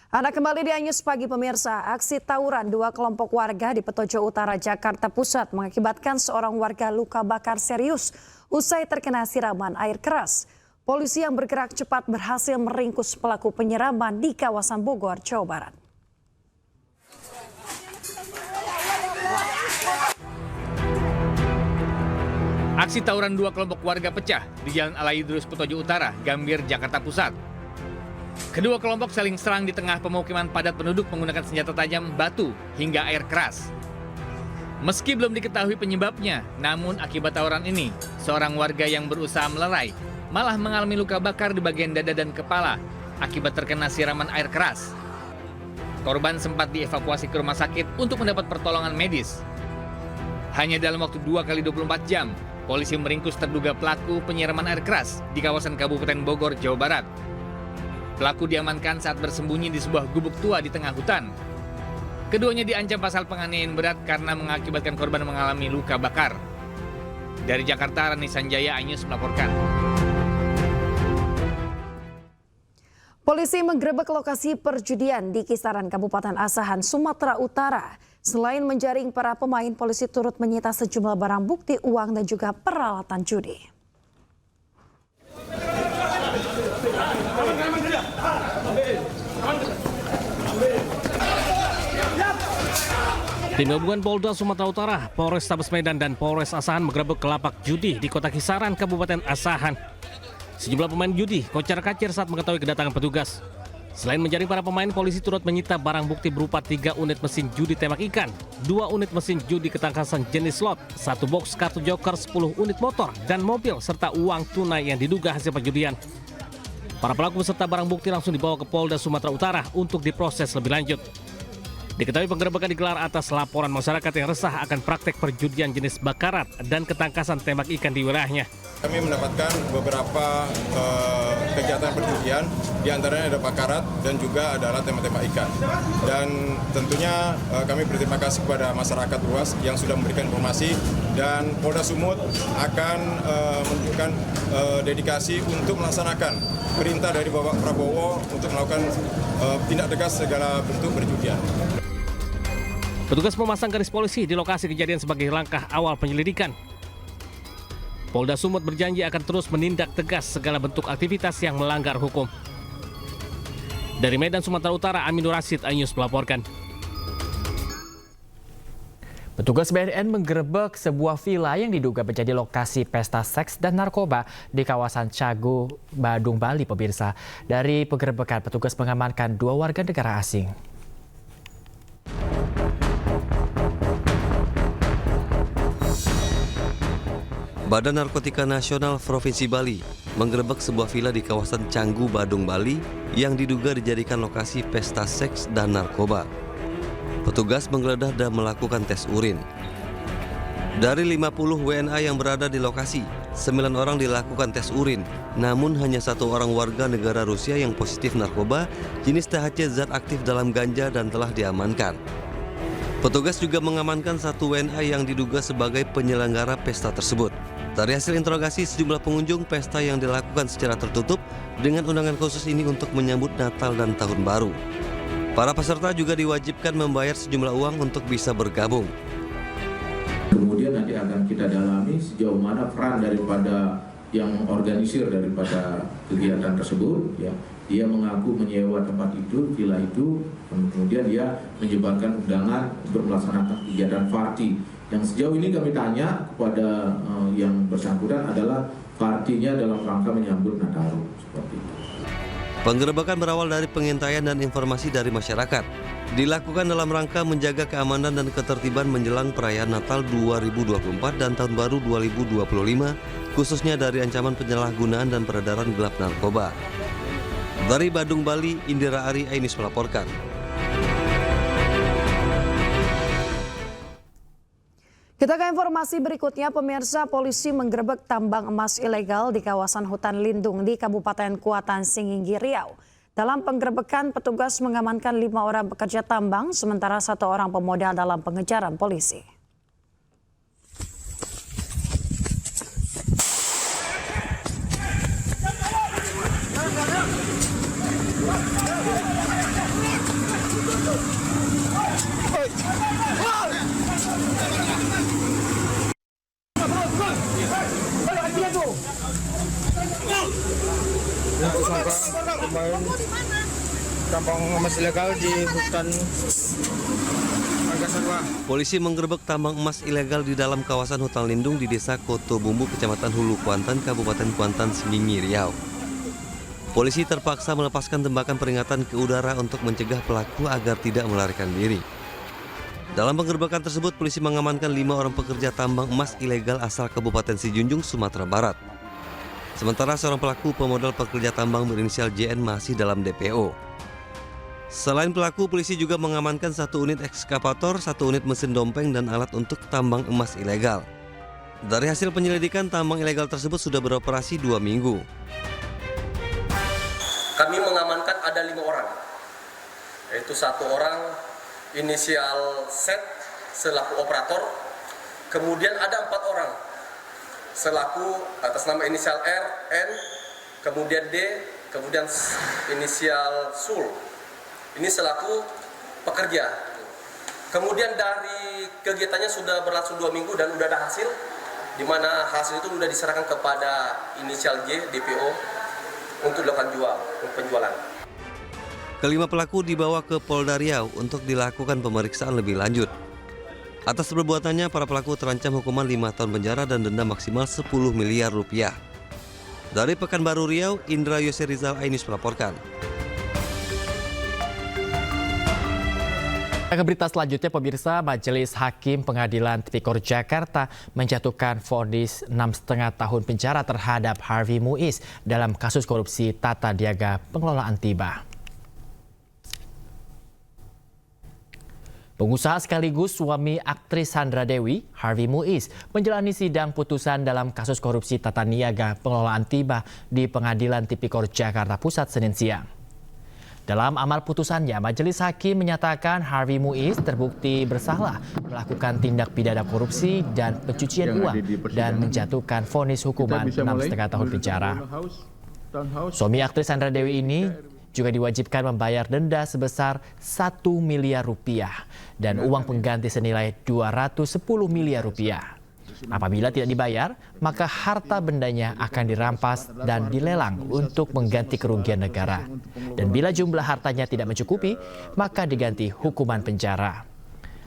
Anda kembali di Anyus Pagi pemirsa. Aksi tawuran dua kelompok warga di Petojo Utara, Jakarta Pusat mengakibatkan seorang warga luka bakar serius usai terkena siraman air keras. Polisi yang bergerak cepat berhasil meringkus pelaku penyiraman di kawasan Bogor, Jawa Barat. Aksi tawuran dua kelompok warga pecah di Jalan Alaidrus Petojo Utara, Gambir, Jakarta Pusat. Kedua kelompok saling serang di tengah pemukiman padat penduduk menggunakan senjata tajam, batu, hingga air keras. Meski belum diketahui penyebabnya, namun akibat tawuran ini, seorang warga yang berusaha melerai malah mengalami luka bakar di bagian dada dan kepala akibat terkena siraman air keras. Korban sempat dievakuasi ke rumah sakit untuk mendapat pertolongan medis. Hanya dalam waktu 2 kali 24 jam, polisi meringkus terduga pelaku penyiraman air keras di kawasan Kabupaten Bogor, Jawa Barat. Pelaku diamankan saat bersembunyi di sebuah gubuk tua di tengah hutan. Keduanya diancam pasal penganiayaan berat karena mengakibatkan korban mengalami luka bakar. Dari Jakarta, Rani Sanjaya, Anyus melaporkan. Polisi menggerebek lokasi perjudian di kisaran Kabupaten Asahan, Sumatera Utara. Selain menjaring para pemain, polisi turut menyita sejumlah barang bukti uang dan juga peralatan judi. Tim gabungan Polda Sumatera Utara, Polrestabes Medan dan Polres Asahan menggerebek lapak judi di Kota Kisaran, Kabupaten Asahan. Sejumlah pemain judi kocar-kacir saat mengetahui kedatangan petugas. Selain menjaring para pemain, polisi turut menyita barang bukti berupa 3 unit mesin judi tembak ikan, 2 unit mesin judi ketangkasan jenis slot, 1 box kartu joker, 10 unit motor dan mobil, serta uang tunai yang diduga hasil perjudian. Para pelaku beserta barang bukti langsung dibawa ke Polda Sumatera Utara untuk diproses lebih lanjut. Diketahui penggerebekan digelar atas laporan masyarakat yang resah akan praktek perjudian jenis bakarat dan ketangkasan tembak ikan di wilayahnya. Kami mendapatkan beberapa kegiatan perjudian, diantaranya ada bakarat dan juga adalah tembak-tembak ikan. Dan tentunya kami berterima kasih kepada masyarakat luas yang sudah memberikan informasi, dan Polda Sumut akan menunjukkan dedikasi untuk melaksanakan perintah dari Bapak Prabowo untuk melakukan tindak tegas segala bentuk perjudian. Petugas memasang garis polisi di lokasi kejadian sebagai langkah awal penyelidikan. Polda Sumut berjanji akan terus menindak tegas segala bentuk aktivitas yang melanggar hukum. Dari Medan, Sumatera Utara, Aminur Rasid, Anyus melaporkan. Petugas BNN menggerebek sebuah villa yang diduga menjadi lokasi pesta seks dan narkoba di kawasan Cagu, Badung, Bali, pemirsa. Dari penggerebekan, petugas mengamankan 2 warga negara asing. Badan Narkotika Nasional Provinsi Bali menggerebek sebuah villa di kawasan Canggu, Badung, Bali yang diduga dijadikan lokasi pesta seks dan narkoba. Petugas menggeledah dan melakukan tes urin. Dari 50 WNA yang berada di lokasi, 9 orang dilakukan tes urin, namun hanya 1 orang warga negara Rusia yang positif narkoba jenis THC zat aktif dalam ganja dan telah diamankan. Petugas juga mengamankan 1 WNA yang diduga sebagai penyelenggara pesta tersebut. Dari hasil interogasi sejumlah pengunjung, pesta yang dilakukan secara tertutup dengan undangan khusus ini untuk menyambut Natal dan Tahun Baru. Para peserta juga diwajibkan membayar sejumlah uang untuk bisa bergabung. Kemudian nanti akan kita dalami sejauh mana peran daripada yang organisir daripada kegiatan tersebut. Ya, dia mengaku menyewa tempat itu, villa itu, kemudian dia menyebarkan undangan untuk melaksanakan kegiatan party. Yang sejauh ini kami tanya kepada yang bersangkutan adalah partinya dalam rangka menyambut Nataru, seperti itu. Penggerebekan berawal dari pengintaian dan informasi dari masyarakat. Dilakukan dalam rangka menjaga keamanan dan ketertiban menjelang perayaan Natal 2024 dan Tahun Baru 2025, khususnya dari ancaman penyalahgunaan dan peredaran gelap narkoba. Dari Badung, Bali, Indira Ari, Ainis melaporkan. Kita ke informasi berikutnya, pemirsa. Polisi menggerebek tambang emas ilegal di kawasan hutan lindung di Kabupaten Kuantan, Singingi, Riau. Dalam penggerebekan, petugas mengamankan 5 orang pekerja tambang, sementara 1 orang pemodal dalam pengejaran polisi. Tambang emas ilegal di hutan Margasatwa. Polisi menggerebek tambang emas ilegal di dalam kawasan hutan lindung di Desa Koto Bumbu, Kecamatan Hulu Kuantan, Kabupaten Kuantan, Sengingi, Riau. Polisi terpaksa melepaskan tembakan peringatan ke udara untuk mencegah pelaku agar tidak melarikan diri. Dalam penggerebekan tersebut, polisi mengamankan 5 orang pekerja tambang emas ilegal asal Kabupaten Sijunjung, Sumatera Barat. Sementara seorang pelaku pemodal pekerja tambang berinisial JN masih dalam DPO. Selain pelaku, polisi juga mengamankan 1 unit ekskavator, 1 unit mesin dompeng, dan alat untuk tambang emas ilegal. Dari hasil penyelidikan, tambang ilegal tersebut sudah beroperasi 2 minggu. Kami mengamankan ada 5 orang, yaitu 1 orang inisial Z selaku operator, kemudian ada 4 orang selaku atas nama inisial R, N, kemudian D, kemudian inisial SUL. Ini selaku pekerja. Kemudian dari kegiatannya sudah berlangsung 2 minggu dan sudah ada hasil, di mana hasil itu sudah diserahkan kepada inisial J, DPO, untuk dilakukan penjualan. Kelima pelaku dibawa ke Polda Riau untuk dilakukan pemeriksaan lebih lanjut. Atas perbuatannya, para pelaku terancam hukuman 5 tahun penjara dan denda maksimal 10 miliar rupiah. Dari Pekanbaru Riau, Indra Yose Rizal, iNews melaporkan. Ke berita selanjutnya, pemirsa, Majelis Hakim Pengadilan Tipikor Jakarta menjatuhkan vonis 6,5 tahun penjara terhadap Harvey Muiz dalam kasus korupsi tata niaga pengelolaan tiba. Pengusaha sekaligus suami aktris Sandra Dewi, Harvey Muiz, menjalani sidang putusan dalam kasus korupsi tata niaga pengelolaan tiba di Pengadilan Tipikor Jakarta Pusat Senin siang. Dalam amal putusannya, Majelis Hakim menyatakan Harvey Muiz terbukti bersalah melakukan tindak pidana korupsi dan pencucian uang dan menjatuhkan vonis hukuman 6,5 tahun penjara. Suami aktris Sandra Dewi ini juga diwajibkan membayar denda sebesar 1 miliar rupiah dan uang pengganti senilai 210 miliar rupiah. Apabila tidak dibayar, maka harta bendanya akan dirampas dan dilelang untuk mengganti kerugian negara. Dan bila jumlah hartanya tidak mencukupi, maka diganti hukuman penjara.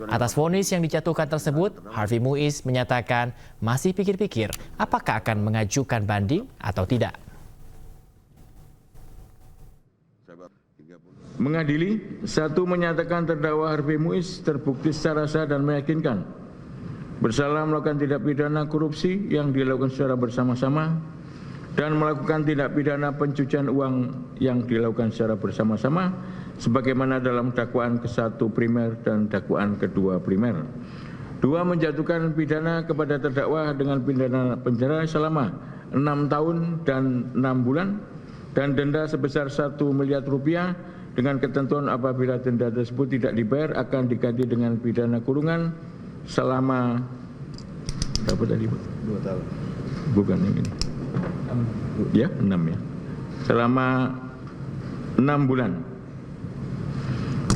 Atas vonis yang dijatuhkan tersebut, Harvey Muiz menyatakan masih pikir-pikir apakah akan mengajukan banding atau tidak. Mengadili, 1 menyatakan terdakwa Harvey Muiz terbukti secara sah dan meyakinkan bersalah melakukan tindak pidana korupsi yang dilakukan secara bersama-sama dan melakukan tindak pidana pencucian uang yang dilakukan secara bersama-sama sebagaimana dalam dakwaan ke-1 primer dan dakwaan ke-2 primer. 2 menjatuhkan pidana kepada terdakwa dengan pidana penjara selama 6 tahun dan 6 bulan dan denda sebesar 1 miliar rupiah dengan ketentuan apabila denda tersebut tidak dibayar akan diganti dengan pidana kurungan selama berapa tadi, Pak? 2 tahun. Bukan yang ini. Ya, 6 ya. Selama 6 bulan.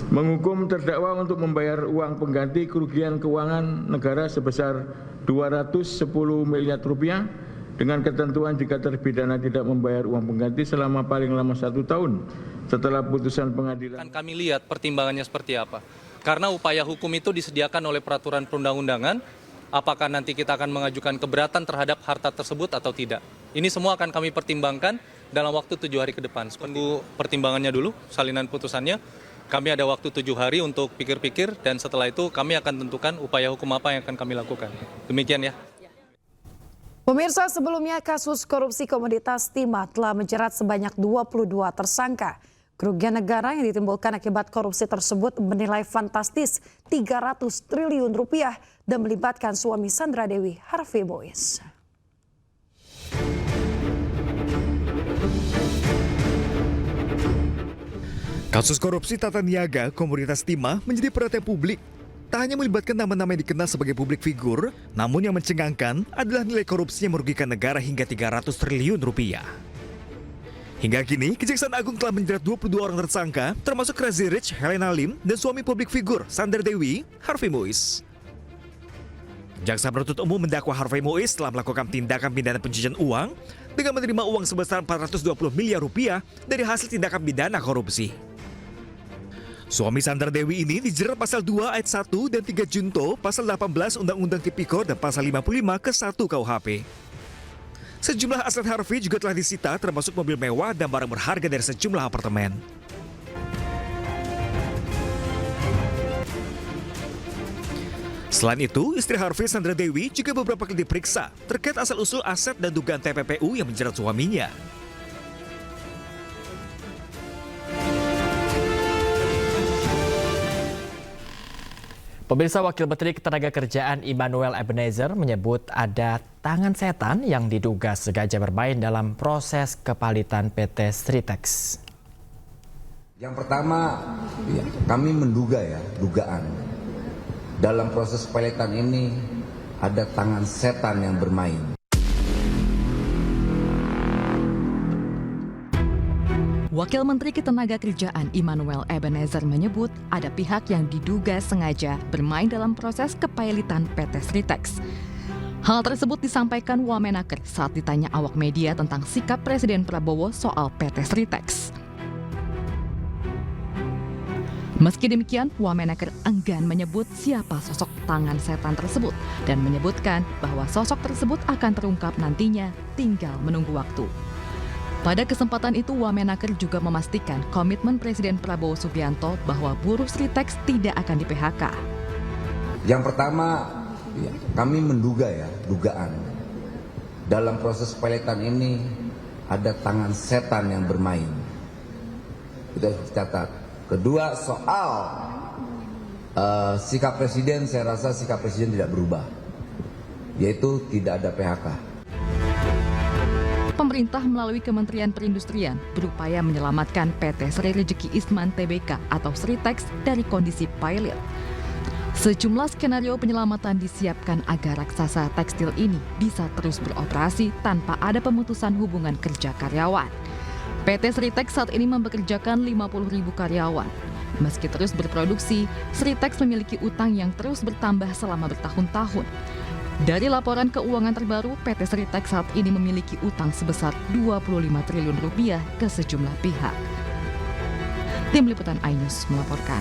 Menghukum terdakwa untuk membayar uang pengganti kerugian keuangan negara sebesar 210 miliar rupiah dengan ketentuan jika terpidana tidak membayar uang pengganti selama paling lama 1 tahun setelah putusan pengadilan. Kami lihat pertimbangannya seperti apa. Karena upaya hukum itu disediakan oleh peraturan perundang-undangan, apakah nanti kita akan mengajukan keberatan terhadap harta tersebut atau tidak. Ini semua akan kami pertimbangkan dalam waktu 7 hari ke depan. Tunggu pertimbangannya dulu, salinan putusannya. Kami ada waktu 7 hari untuk pikir-pikir dan setelah itu kami akan tentukan upaya hukum apa yang akan kami lakukan. Demikian ya. Pemirsa, sebelumnya kasus korupsi komoditas timah telah menjerat sebanyak 22 tersangka. Kerugian negara yang ditimbulkan akibat korupsi tersebut bernilai fantastis 300 triliun rupiah dan melibatkan suami Sandra Dewi, Harvey Muiz. Kasus korupsi tata niaga komoditas timah menjadi perhatian publik. Tak hanya melibatkan nama-nama yang dikenal sebagai publik figur, namun yang mencengangkan adalah nilai korupsi yang merugikan negara hingga 300 triliun rupiah. Hingga kini, Kejaksaan Agung telah menjerat 22 orang tersangka, termasuk Crazy Rich, Helena Lim, dan suami publik figur Sandra Dewi, Harvey Mois. Jaksa penuntut umum mendakwa Harvey Mois telah melakukan tindakan pidana pencucian uang dengan menerima uang sebesar 420 miliar rupiah dari hasil tindakan pidana korupsi. Suami Sandra Dewi ini dijerat pasal 2 ayat 1 dan 3 junto, pasal 18 Undang-Undang Tipikor dan pasal 55 ke 1 KUHP. Sejumlah aset Harvey juga telah disita, termasuk mobil mewah dan barang berharga dari sejumlah apartemen. Selain itu, istri Harvey, Sandra Dewi, juga beberapa kali diperiksa terkait asal-usul aset dan dugaan TPPU yang menjerat suaminya. Pemirsa, Wakil Menteri Ketenagakerjaan Immanuel Ebenezer menyebut ada tangan setan yang diduga sengaja bermain dalam proses kepalitan PT Sritex. Yang pertama, kami menduga dugaan. Dalam proses kepalitan ini ada tangan setan yang bermain. Wakil Menteri Ketenagakerjaan Immanuel Ebenezer menyebut ada pihak yang diduga sengaja bermain dalam proses kepilitan PT Sritex. Hal tersebut disampaikan Wamenaker saat ditanya awak media tentang sikap Presiden Prabowo soal PT Sritex. Meski demikian, Wamenaker enggan menyebut siapa sosok tangan setan tersebut dan menyebutkan bahwa sosok tersebut akan terungkap nantinya, tinggal menunggu waktu. Pada kesempatan itu, Wamenaker juga memastikan komitmen Presiden Prabowo Subianto bahwa buruh Sritex tidak akan di-PHK. Yang pertama, kami menduga dugaan. Dalam proses kepalitan ini ada tangan setan yang bermain. Itu harus dicatat. Kedua, soal sikap Presiden, saya rasa sikap Presiden tidak berubah. Yaitu tidak ada PHK. Pemerintah melalui Kementerian Perindustrian berupaya menyelamatkan PT Sri Rejeki Isman Tbk atau Sritex dari kondisi pilot. Sejumlah skenario penyelamatan disiapkan agar raksasa tekstil ini bisa terus beroperasi tanpa ada pemutusan hubungan kerja karyawan. PT Sritex saat ini mempekerjakan 50.000 karyawan. Meski terus berproduksi, Sritex memiliki utang yang terus bertambah selama bertahun-tahun. Dari laporan keuangan terbaru, PT Sritex saat ini memiliki utang sebesar 25 triliun rupiah ke sejumlah pihak. Tim Liputan iNews melaporkan.